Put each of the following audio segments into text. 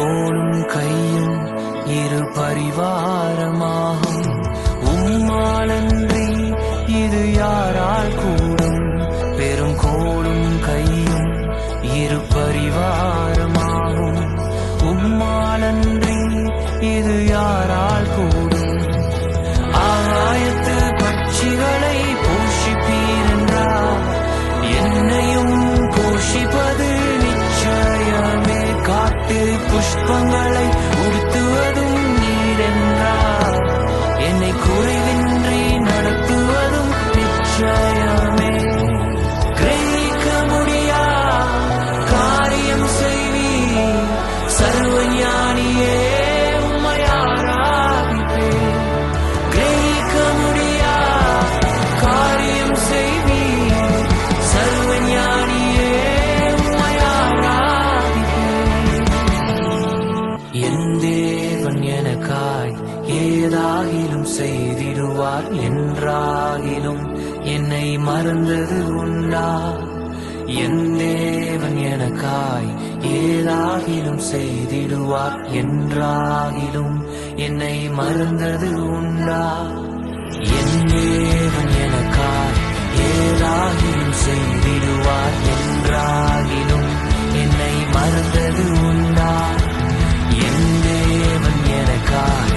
கோலும் கையும் இரு பரிவாரமாகும். உம்மாலன்றி இது யாரால் கூடும்? பெரும் கோலும் கையும் இரு பரிவாரமாகும். உம்மாலன்றி இது யாரால் கூடும்? ஆகாயத்து பட்சிகளை போஷிப்பீர் என்றார், என்னையும் போஷிப்பது நிச்சயமே. காட்டு புஷ்பங்களை உடுத்துவதும் நீர் என்றார், என்னை குறைவின்றி நடத்துவதும் நிச்சயமே. கிரகிக்க முடியா காரியம் செய்வீர், சர்வஞானியே உம்மை ஆராதிப்பேன். கிரகிக்க முடியா காரியம் செய்வீர், சர்வஞானியே உம்மை ஆராதிப்பேன். என் தேவன் எனக்காய் ஏதாகிலும் செய்திடுவார் என்றாகிலும் என்னை மறந்தது உண்டா? என் தேவன் எனக்காய் ஏதாகிலும் செய்திடுவார் என்றாகிலும் என்னை மறந்தது உண்டா? என் தேவன் எனக்காய் ஏதாகிலும் செய்திடுவார் என்றாகிலும் என்னை மறந்தது உண்டா? என் தேவன் எனக்காய்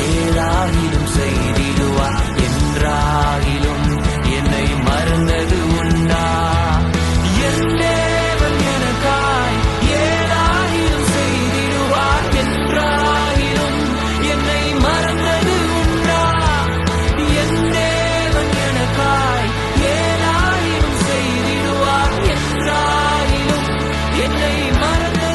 ஏதாகிலும் செய்திடுவார் என்றாகிலும் என்னை மறந்தது உண்டா? என் தேவன் எனக்காய் ஏதாகிலும் செய்திடுவார் என்றாகிலும் என்னை மறந்தது உண்டா? என் தேவன் எனக்காய் ஏதாகிலும் செய்திடுவார் என்றாகிலும் என்னை மறந்தது